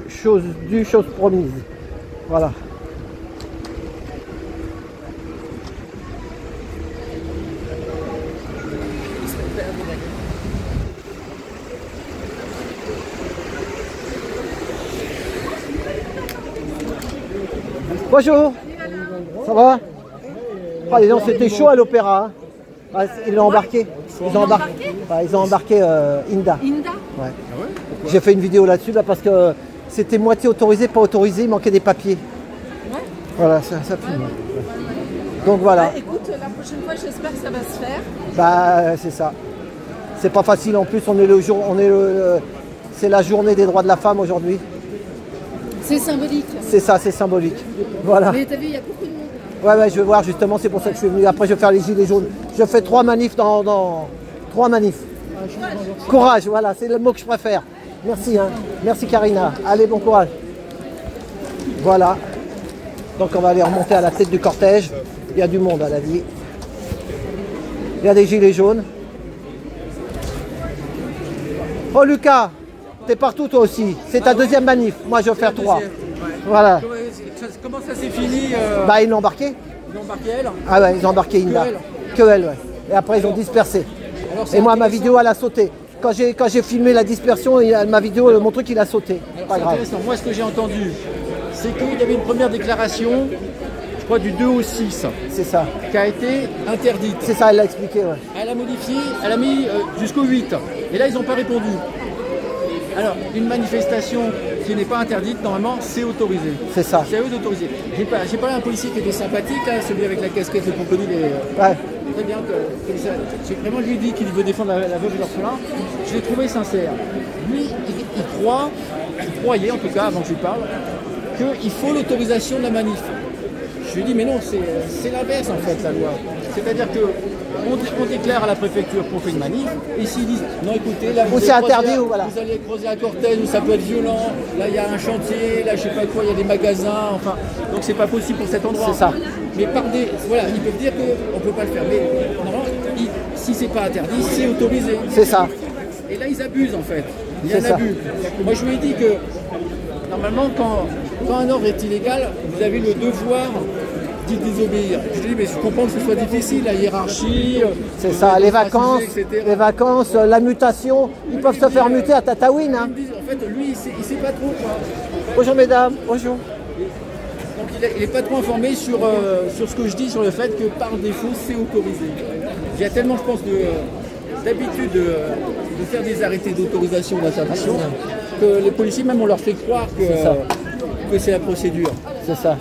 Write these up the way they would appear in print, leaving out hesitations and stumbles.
chose promise. Voilà. Bonjour, ça va? Ah, les gens, c'était chaud à l'opéra. Hein. Ah, ils l'ont embarqué. Ils ont embarqué Inda. Inda? Ouais. J'ai fait une vidéo là-dessus là, parce que c'était moitié autorisé, pas autorisé, il manquait des papiers. Ouais. Voilà, ça filme. Donc voilà. Bah, écoute, la prochaine fois, j'espère que ça va se faire. Bah, c'est ça. C'est pas facile en plus, on est le jour, c'est la journée des droits de la femme aujourd'hui. C'est symbolique. C'est ça, c'est symbolique. Voilà. Mais t'as vu, il y a beaucoup de monde. Ouais, je vais voir justement, c'est pour ça que je suis venu. Après, je vais faire les gilets jaunes. Je fais 3 manifs dans 3 manifs. Courage, voilà, c'est le mot que je préfère. Merci, hein. Merci Karina. Allez, bon courage. Voilà. Donc on va aller remonter à la tête du cortège. Il y a du monde à la vie. Il y a des gilets jaunes. Oh Lucas, t'es partout toi aussi. C'est ta deuxième manif. Moi je vais faire 3. Voilà. Comment ça s'est fini Bah ils l'ont embarqué. Ils ont embarqué elle? Ah ouais, ils ont embarqué Inda. Que elle, ouais. Et après ils ont dispersé. Alors, et moi ma vidéo elle a sauté. Quand j'ai filmé la dispersion, ma vidéo, mon truc il a sauté. Pas grave. Moi ce que j'ai entendu, c'est qu'il y avait une première déclaration, je crois du 2 au 6, C'est ça. qui a été interdite. C'est ça, elle l'a expliqué, ouais. Elle a modifié, elle a mis jusqu'au 8. Et là ils n'ont pas répondu. Alors, une manifestation qui n'est pas interdite, normalement, c'est autorisé. C'est ça. C'est à eux d'autoriser. J'ai parlé à un policier qui était sympathique, là, celui avec la casquette, le crocodile. Ouais. Très bien, j'ai vraiment lui dit qu'il veut défendre la veuve et l'orphelin. Je l'ai trouvé sincère. Lui, il croyait, en tout cas, avant que je lui parle, qu'il faut l'autorisation de la manif. Je lui ai dit, mais non, c'est l'inverse, en fait, la loi. C'est-à-dire que on déclare à la préfecture qu'on fait une manif, et s'ils disent, non, écoutez, là, c'est interdit, ou voilà. vous allez creuser un cortège où ça peut être violent, là, il y a un chantier, là, je sais pas quoi, il y a des magasins, enfin, donc c'est pas possible pour cet endroit. C'est ça. Mais voilà, ils peuvent dire qu'on ne peut pas le faire, mais normalement, si c'est pas interdit, c'est autorisé. C'est ça. Et là, ils abusent, en fait. Il y a un abus. Moi, je lui ai dit que, normalement, quand un ordre est illégal, vous avez le devoir d'y désobéir. Je lui ai dit, mais je comprends que ce soit difficile, la hiérarchie. C'est ça, les vacances, etc. la mutation, ils peuvent se faire muter à Tataouine. Hein. En fait, lui, il sait pas trop, quoi. Bonjour mesdames, bonjour. Donc il n'est pas trop informé sur ce que je dis, sur le fait que par défaut, c'est autorisé. Il y a tellement, je pense, d'habitude de faire des arrêtés d'autorisation ou d'interdiction que les policiers, même, on leur fait croire que c'est la procédure. C'est ça.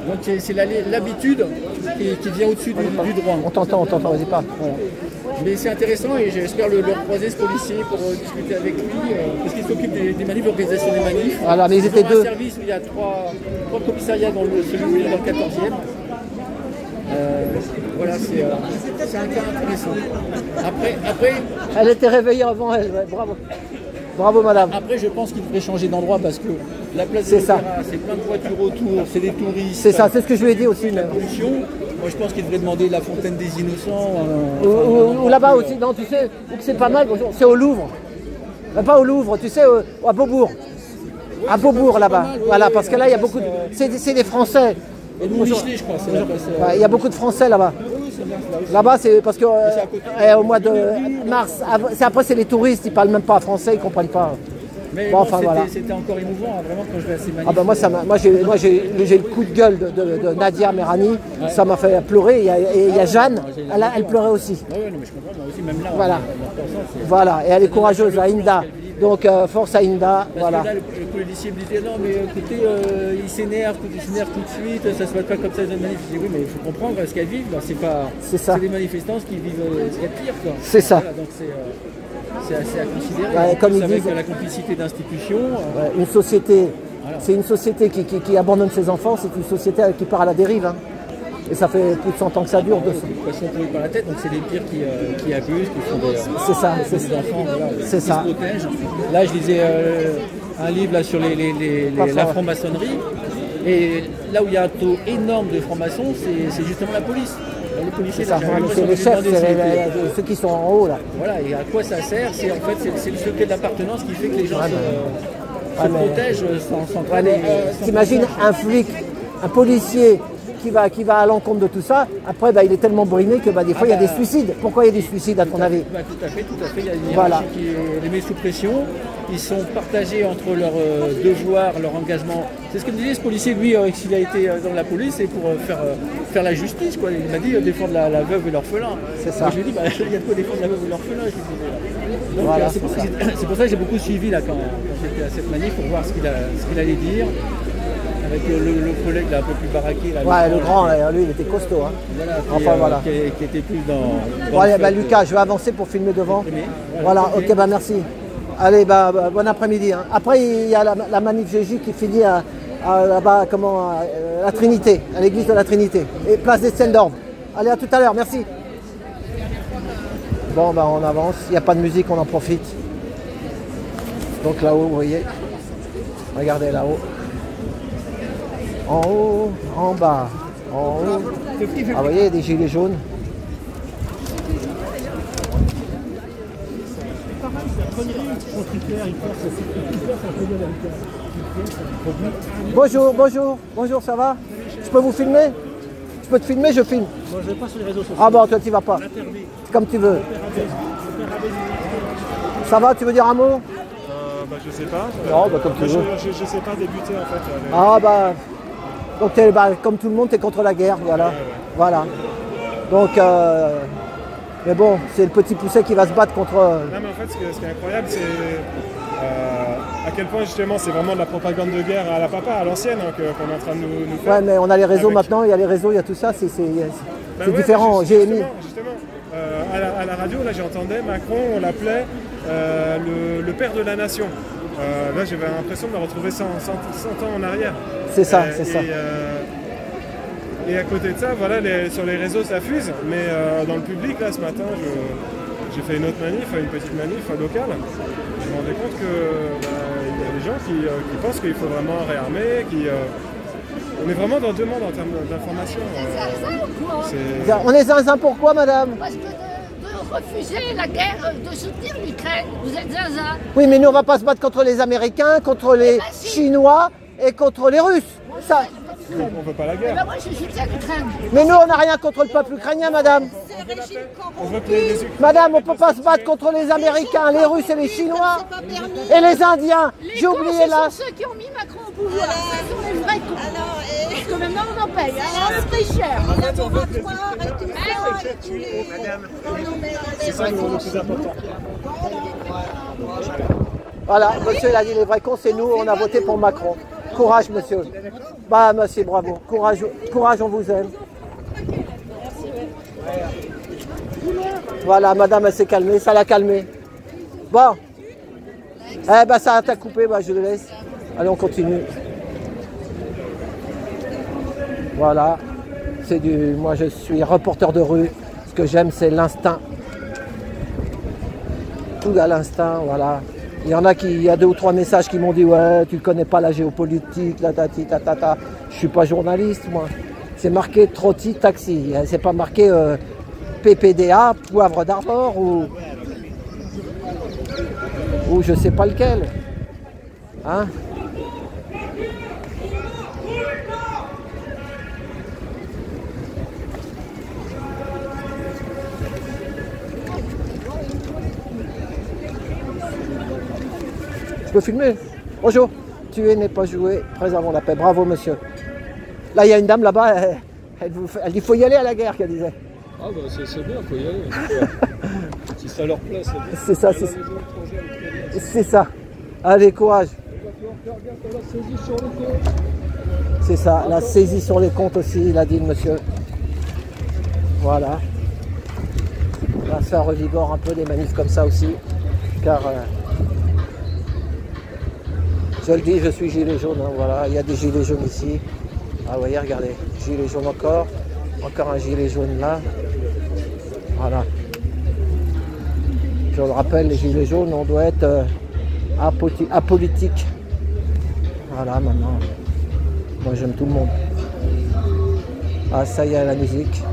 Donc c'est l'habitude qui vient au-dessus du droit. On t'entend, vas-y pas. Voilà. Mais c'est intéressant et j'espère le recroiser, ce policier, pour discuter avec lui, parce qu'il s'occupe des manifs, de l'organisation des manifs. Voilà, mais ils étaient ont deux. un service où il y a trois commissariats dans celui où il est dans le 14e. Voilà, c'est un cas intéressant. Après, elle était réveillée avant elle, ouais, bravo. Bravo madame. Après, je pense qu'il devrait changer d'endroit parce que la place de l'Opéra, c'est plein de voitures autour, c'est des touristes. C'est ça, c'est ce que je lui ai dit aussi. La pollution. Moi, je pense qu'il devrait demander la fontaine des innocents. Ou là-bas aussi, non, tu sais, où que c'est pas mal, c'est au Louvre. Pas au Louvre, tu sais, à Beaubourg. Oui, à Beaubourg là-bas. Voilà, parce que là, il y a beaucoup de. C'est des Français. Et Michelet, je crois, c'est la place. Il y a beaucoup de Français là-bas. Là-bas, c'est parce que au mois de mars, après c'est les touristes, ils parlent même pas français, ils comprennent pas. Mais bon, enfin, c'était encore émouvant, hein, vraiment, quand je vais à ces manifs. Ah ben moi j'ai le coup de gueule de Nadia Merani, ouais. Ça m'a fait pleurer. Et il y a Jeanne, elle pleurait aussi. Oui, mais je comprends, moi aussi, même là. Voilà. Voilà, et elle est courageuse, à Inda. Donc force à Inda, parce voilà. Que là, le policier me disait, non mais écoutez, il s'énerve tout de suite, ça se passe pas comme ça dans une manif. Je dis oui, mais il faut comprendre ce qu'elles vivent, c'est des manifestants qui vivent ce qu'il y a de pire, quoi. C'est ça. Voilà, donc c'est assez à considérer. Ouais, comme ils avec disent, la complicité d'institutions. Une société, voilà. C'est une société qui abandonne ses enfants, c'est une société qui part à la dérive. Hein. Et ça fait plus de 100 ans que ça dure. De toute façon, pourrie par la tête, donc c'est les pires qui abusent, qui font des, c'est ça, des enfants voilà, c'est ça. Qui se protègent. Là, je lisais un livre là, sur la franc-maçonnerie. Et là où il y a un taux énorme de francs-maçons, c'est justement la police. Les policiers, c'est les chefs, c'est ceux qui sont en haut là. Voilà, et à quoi ça sert? C'est en fait c'est le secret de l'appartenance qui fait que les gens se mais- protègent sans Ouais, mais, t'imagines un flic, un policier qui va à l'encontre de tout ça, après bah, il est tellement brûlé que bah, des fois il y a des suicides. Pourquoi il y a des suicides à ton avis? Bah, tout à fait, tout à fait. Il y a une Voilà. hiérarchie qui les met sous pression. Ils sont partagés entre leurs devoirs, leur engagement. C'est ce que me disait ce policier, lui, s'il a été dans la police, c'est pour faire la justice. Quoi. Il m'a dit défendre la veuve et l'orphelin. C'est ça. Moi, je lui ai dit, bah, il y a de quoi défendre la veuve et l'orphelin. Je lui disais. Donc, Voilà, c'est c'est ça. pour ça que j'ai beaucoup suivi là, quand j'étais à cette manif pour voir ce qu'il allait dire. Avec le collègue là, un peu plus baraqué. Là, Ouais, le grand, là, lui, il était costaud. Hein. Voilà, Enfin, voilà. qui était plus dans Bon, allez, le bah, fait de- Lucas, je vais avancer pour filmer devant. filmer. Voilà, ok, bah merci. Allez, bah, bon après-midi. Hein. Après, il y a la manif GJ qui finit là-bas, à la Trinité, à l'église de la Trinité. Et place des scènes d'ordre. Allez, à tout à l'heure, merci. Bon, bah, on avance. Il n'y a pas de musique, on en profite. Donc là-haut, vous voyez. Regardez là-haut. En haut, en bas, en haut. Ah, vous voyez, il y a des gilets jaunes. Bonjour, bonjour, bonjour, ça va? Je peux vous filmer? Je peux te filmer, je filme. Moi, je vais pas sur les réseaux sociaux. Ah bon, toi tu vas pas. Interdit. Comme tu veux. Ça va, tu veux dire un mot? Bah, je sais pas. Non, bah, comme tu Moi, veux. je sais pas débuter en fait. Ah bah, donc bah, comme tout le monde, tu es contre la guerre, voilà. Voilà. Donc, mais bon, c'est le petit pousset qui va se battre contre... Non, mais en fait, ce qui est incroyable, c'est à quel point justement c'est vraiment de la propagande de guerre à la papa, à l'ancienne, hein, qu'on est en train de nous faire. Ouais, mais on a les réseaux Avec- maintenant, il y a les réseaux, il y a tout ça, c'est Bah ouais, différent. mais J'ai émis. Justement, à la radio, là j'entendais Macron, on l'appelait le père de la nation. Là j'avais l'impression de me retrouver 100 ans en arrière. C'est ça, c'est ça. Et à côté de ça, voilà, sur les réseaux ça fuse, mais dans le public, là ce matin, j'ai fait une autre manif, une petite manif locale. Je me rendais compte que il y a des gens qui pensent qu'il faut vraiment réarmer, on est vraiment dans deux mondes en termes d'information. On est zinzin pourquoi, madame? Parce que de refuser la guerre, de soutenir l'Ukraine, vous êtes zinzin. Oui, mais nous, on va pas se battre contre les Américains, contre les si. Chinois et contre les Russes. Ça... On veut pas la Eh guerre. ben moi je soutiens l'Ukraine. Mais nous, on n'a rien contre le peuple ukrainien, madame. On veut que les Ukrainiens- Madame, on ne peut pas se battre contre les Américains, les Russes et les Chinois et les Indiens. Les J'ai cons, oublié ce là. sont ceux qui ont mis Macron au pouvoir. Ce sont les vrais cons. Parce que maintenant on en paye. On le paye cher. C'est ça le plus important. Voilà, monsieur, il a dit les vrais cons, c'est nous, on a voté pour Macron. Courage, monsieur. Bah, monsieur, bravo. Courage, courage, on vous aime. Voilà, madame, elle s'est calmée, ça l'a calmée. Bon. Eh ben, ça t'a coupé, bah, je le laisse. Allez, on continue. Voilà. C'est du... Moi, je suis reporter de rue. Ce que j'aime, c'est l'instinct. Tout à l'instinct, voilà. Il y en a il y a 2 ou 3 messages qui m'ont dit ouais, tu ne connais pas la géopolitique, la tati tatata. Je suis pas journaliste, moi. C'est marqué Trotti Taxi. C'est pas marqué PPDA, Poivre d'Arvor ou je sais pas lequel. Hein? Je peux filmer? Bonjour. Tuer n'est pas jouer, préservons la paix. Bravo, monsieur. Là, il y a une dame là-bas, elle dit qu'il faut y aller à la guerre, qu'elle disait. Ah bah c'est bien, faut y aller. Si ça leur plaît, c'est bien. C'est ça, c'est ça. Allez, courage. C'est ça, la saisie sur les comptes aussi, il a dit le monsieur. Voilà. Là, ça revigore un peu des manifs comme ça aussi, car je le dis, je suis gilet jaune, hein, voilà, il y a des gilets jaunes ici. Ah, vous voyez, regardez, gilet jaune encore un gilet jaune là. Voilà. Je le rappelle, les gilets jaunes, on doit être apolitique. Voilà, maintenant, moi j'aime tout le monde. Ah, ça y est, la musique.